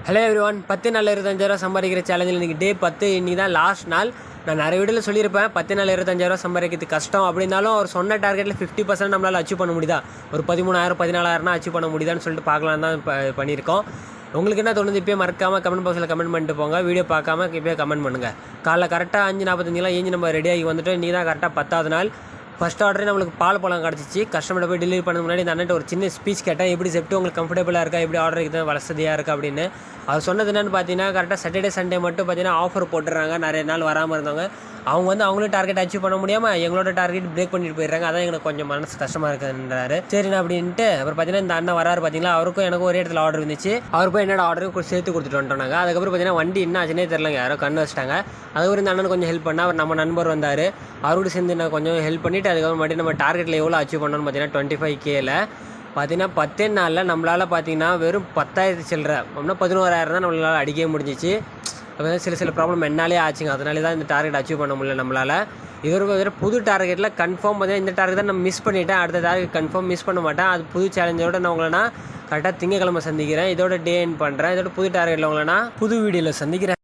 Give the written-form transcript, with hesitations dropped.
Hello everyone 10 நாள் 25,000 சம்பாதிக்கிற சேலஞ்சில் இன்றைக்கி டே 10 இன்றைக்கி தான் லாஸ்ட் நாள். நான் நிறைய வீடியோவில் சொல்லியிருப்பேன் 10 நாள் 25,000 சம்பாதிக்கிறது கஷ்டம் அப்படின்னாலும் அவர் சொன்ன டார்கெட்டில் 50% நம்மளால் அச்சீவ் பண்ண முடியுதா, ஒரு 13,000 14,000 அச்சீவ் பண்ண முடியுதான்னு சொல்லிட்டு பார்க்கலாம் தான் பண்ணியிருக்கோம். உங்களுக்கு என்ன தோணுது இப்போயே மறக்காமல் கமெண்ட் பாக்ஸில் கமெண்ட் பண்ணிட்டு போங்க. வீடியோ பார்க்காம இப்போயே கமெண்ட் பண்ணுங்கள். காலைல கரெக்டாக 5:45 ஏஞ்சி நம்ம ரெடியாகி வந்துட்டு நீ தான் கரெக்டாக 10வது நாள். ஃபஸ்ட் ஆர்டரே நம்மளுக்கு பால் பழம் கிடச்சிச்சு. கஸ்டமர்கிட்ட போய் டெலிவரி பண்ண முன்னாடி இந்த அண்ணன் ஒரு சின்ன ஸ்பீச் கேட்டேன், எப்படி செப்ட்டு உங்களுக்கு கம்ஃபர்டபுளாக இருக்கா, எப்படி ஆர்டர் இருக்குது வசதியாக இருக்கா அப்படின்னு. அவர் சொன்னது என்னென்னு பார்த்தீங்கன்னா, கரெக்டாக சாட்டர்டே சண்டே மட்டும் பார்த்தீங்கன்னா ஆஃபர் போட்டுறாங்க. நிறைய நாள் வராமல் இருந்தவங்க அவங்களும் டார்கெட் அச்சீவ் பண்ண முடியாமல் எங்களோட டார்கெட் பிரேக் பண்ணிட்டு போயிடுறாங்க. அதான் எனக்கு கொஞ்சம் மனசு கஷ்டமாக இருக்குன்றாரு. சரிண்ணா அப்படின்ட்டு அப்புறம் பார்த்தீங்கன்னா இந்த அண்ணன் வராரு பார்த்தீங்களா, அவருக்கும் எனக்கும் ஒரே இடத்துல ஆர்டர் இருந்துச்சு. அவர் போய் என்னோட ஆர்டரும் சேர்த்து கொடுத்துட்டு வந்துட்டோம். அதுக்கப்புறம் பார்த்தீங்கன்னா வண்டி என்ன ஆச்சுனே தெரிலங்க, யாரோ கண்ணு வச்சிட்டாங்க. அதுக்கப்புறம் இந்த அண்ணன் கொஞ்சம் ஹெல்ப் பண்ணால் அவர் நம்ம நண்பர் வந்தார். அவரோடு சேர்ந்து நான் கொஞ்சம் ஹெல்ப் பண்ணிவிட்டு அதுக்கப்புறம் மட்டும் நம்ம டார்கெட்டில் எவ்வளோ அச்சீவ் பண்ணோன்னு பார்த்தீங்கன்னா 25Kல பார்த்தீங்கன்னா 10 நாளில் நம்மளால் பார்த்தீங்கன்னா வெறும் 10,000 சில்லற அப்படின்னா 11,000 தான் நம்மளால் அடிக்கவே முடிஞ்சிச்சு. அப்போ சில ப்ராப்ளம் என்னாலே ஆச்சுங்க. அதனால தான் இந்த டார்கெட் அச்சீவ் பண்ண முடியல நம்மளால். இது ஒரு புது டார்கெட்டில் கன்ஃபார்ம் பார்த்தீங்கன்னா இந்த டார்கெட் தான் நான் மிஸ் பண்ணிவிட்டேன். அடுத்த டார்கெட் கன்ஃபார்ம் மிஸ் பண்ண மாட்டேன். அது புது சேலஞ்சோட நான் உங்களை கரெக்டாக திங்கக்கிழமை சந்திக்கிறேன். இதோட டே எண்ட் பண்ணுறேன். இதோட புது டார்கெட்டில் உங்களை புது வீடியோவில் சந்திக்கிறேன்.